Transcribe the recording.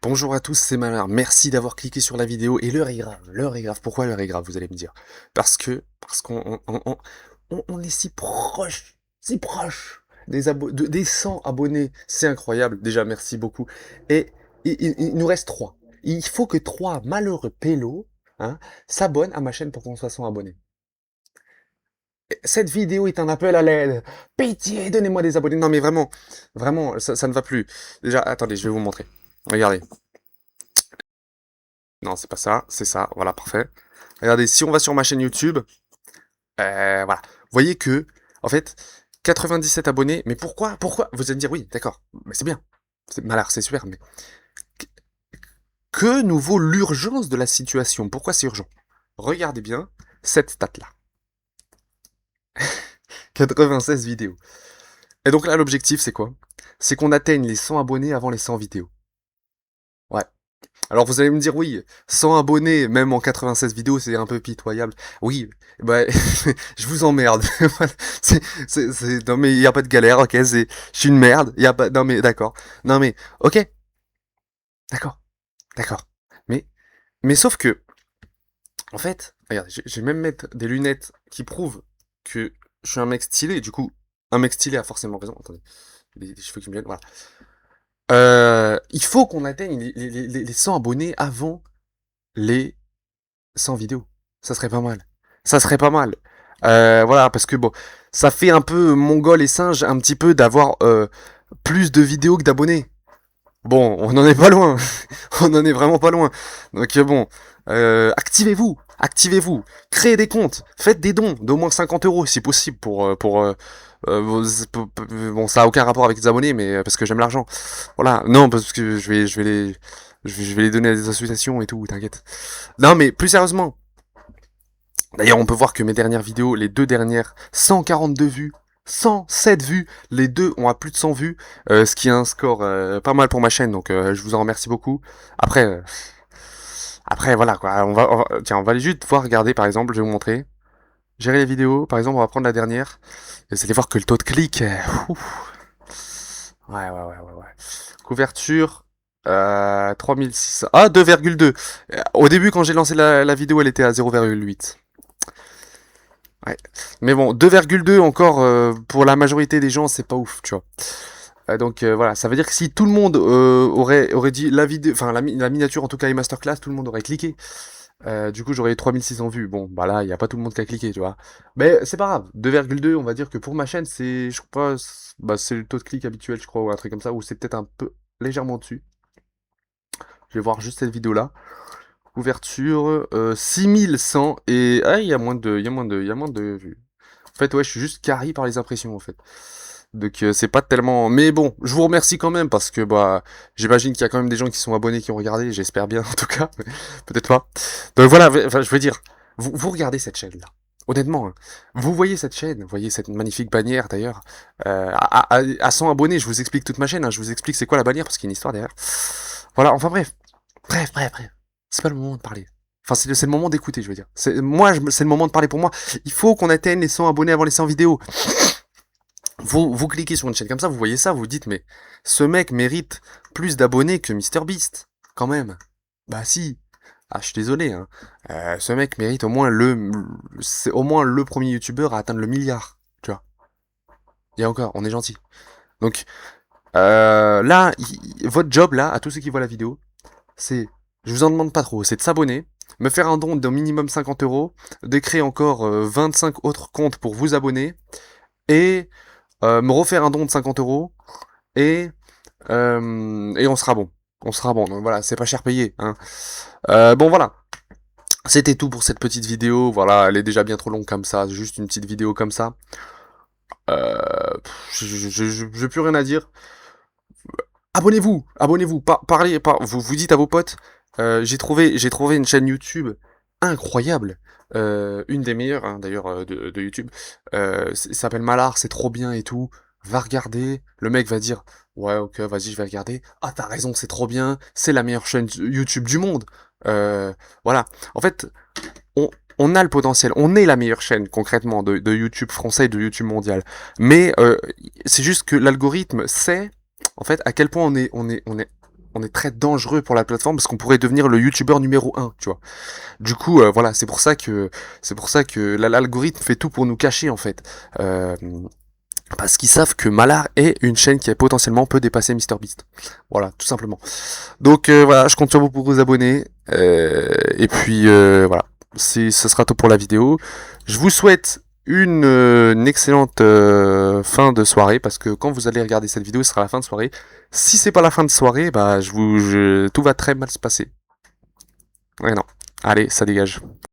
Bonjour à tous, c'est Malin. Merci d'avoir cliqué sur la vidéo. Et l'heure est grave. L'heure est grave. Pourquoi l'heure est grave, vous allez me dire? Parce qu'on est si proche des 100 abonnés. C'est incroyable. Déjà, merci beaucoup. Et il nous reste 3. Il faut que 3 malheureux pélos, hein, s'abonnent à ma chaîne pour qu'on soit 100 abonnés. Cette vidéo est un appel à l'aide. Pitié, donnez-moi des abonnés. Non mais vraiment, vraiment, ça ne va plus. Déjà, attendez, je vais vous montrer. Regardez. Non, c'est pas ça, c'est ça, voilà, parfait. Regardez, si on va sur ma chaîne YouTube, voilà, vous voyez que, en fait, 97 abonnés, mais pourquoi? Vous allez me dire, oui, d'accord, mais c'est bien, c'est malard, c'est super, mais que nous vaut l'urgence de la situation? Pourquoi c'est urgent? Regardez bien cette stat-là. 96 vidéos. Et donc là, l'objectif, c'est quoi? C'est qu'on atteigne les 100 abonnés avant les 100 vidéos. Ouais. Alors vous allez me dire, oui, 100 abonnés, même en 96 vidéos, c'est un peu pitoyable. Oui, bah, je vous emmerde. Non mais il n'y a pas de galère, ok, je suis une merde, il y a pas, non mais d'accord. Non mais, ok, d'accord, d'accord. Mais, mais sauf que, en fait, regarde, je vais même mettre des lunettes qui prouvent que je suis un mec stylé, du coup, un mec stylé a forcément raison. Attendez, les cheveux qui me viennent, voilà. Il faut qu'on atteigne les 100 abonnés avant les 100 vidéos. Ça serait pas mal. Ça serait pas mal. Voilà, parce que bon, ça fait un peu mongol et singe un petit peu d'avoir plus de vidéos que d'abonnés. Bon, on en est pas loin. On en est vraiment pas loin. Donc bon, activez-vous. Activez-vous. Créez des comptes. Faites des dons d'au moins 50 euros si possible bon, ça a aucun rapport avec les abonnés, mais parce que j'aime l'argent. Voilà. Non, parce que je vais les donner à des associations et tout, t'inquiète. Non, mais plus sérieusement, d'ailleurs, on peut voir que mes dernières vidéos, les deux dernières, 142 vues, 107 vues, les deux ont à plus de 100 vues, ce qui est un score pas mal pour ma chaîne, donc je vous en remercie beaucoup. Après, après voilà quoi, tiens, on va aller juste voir, regarder par exemple, je vais vous montrer. Gérer les vidéos, par exemple, on va prendre la dernière, et vous allez voir que le taux de clic, ouais. Couverture, 3600, ah 2,2. Au début, quand j'ai lancé la vidéo, elle était à 0,8. Ouais. Mais bon, 2,2 encore pour la majorité des gens, c'est pas ouf, tu vois. Donc voilà, ça veut dire que si tout le monde aurait dit la vidéo, enfin la miniature en tout cas les masterclass, tout le monde aurait cliqué. Du coup, j'aurais eu 3600 vues. Bon, bah là, il y a pas tout le monde qui a cliqué, tu vois. Mais c'est pas grave. 2,2, on va dire que pour ma chaîne, c'est je crois bah c'est le taux de clic habituel, je crois ou un truc comme ça ou c'est peut-être un peu légèrement dessus. Je vais voir juste cette vidéo là. Couverture 6100 et ah, il y a moins de vues. En fait, ouais, je suis juste carré par les impressions, en fait. Donc, c'est pas tellement... Mais bon, je vous remercie quand même, parce que, bah, j'imagine qu'il y a quand même des gens qui sont abonnés, qui ont regardé, j'espère bien, en tout cas. Peut-être pas. Donc voilà, enfin, je veux dire, vous regardez cette chaîne-là. Honnêtement, hein. Vous voyez cette chaîne, vous voyez cette magnifique bannière, d'ailleurs. À 100 abonnés, je vous explique toute ma chaîne, hein, je vous explique c'est quoi la bannière, parce qu'il y a une histoire derrière. Voilà, enfin bref. Bref. C'est pas le moment de parler. Enfin, c'est le moment d'écouter, je veux dire. C'est le moment de parler pour moi. Il faut qu'on atteigne les 100 abonnés avant les 100 vidéos. Vous cliquez sur une chaîne comme ça, vous voyez ça, vous vous dites, mais ce mec mérite plus d'abonnés que MrBeast. Quand même. Bah si. Ah, je suis désolé, hein. Ce mec mérite au moins c'est au moins le premier youtubeur à atteindre le milliard. Tu vois. Et encore, on est gentil. Donc, là, votre job, là, à tous ceux qui voient la vidéo, c'est, je vous en demande pas trop, c'est de s'abonner, me faire un don d'un minimum 50 euros, de créer encore 25 autres comptes pour vous abonner, et me refaire un don de 50 euros, et on sera bon. On sera bon, donc voilà, c'est pas cher payé. Hein. Bon voilà, c'était tout pour cette petite vidéo, voilà, elle est déjà bien trop longue comme ça, juste une petite vidéo comme ça. J'ai plus rien à dire. Abonnez-vous, parlez, vous dites à vos potes, j'ai trouvé une chaîne YouTube incroyable, une des meilleures hein, d'ailleurs de YouTube. Ça s'appelle Malard, c'est trop bien et tout. Va regarder, le mec va dire, ouais ok, vas-y je vais regarder. Ah t'as raison, c'est trop bien, c'est la meilleure chaîne YouTube du monde. Voilà, en fait, on, on a le potentiel, on est la meilleure chaîne concrètement de YouTube français et de YouTube mondial. Mais c'est juste que l'algorithme sait en fait à quel point on est on est très dangereux pour la plateforme parce qu'on pourrait devenir le youtubeur numéro un, tu vois. Du coup, voilà, c'est pour ça que l'algorithme fait tout pour nous cacher en fait. Euh, Parce qu'ils savent que Malar est une chaîne qui potentiellement peut dépasser MrBeast. Voilà, tout simplement. Donc voilà, je compte sur vous pour vous abonner. Et puis voilà, ce sera tout pour la vidéo. Je vous souhaite une excellente fin de soirée parce que quand vous allez regarder cette vidéo, ce sera la fin de soirée. Si c'est pas la fin de soirée, bah tout va très mal se passer. Ouais non. Allez, ça dégage.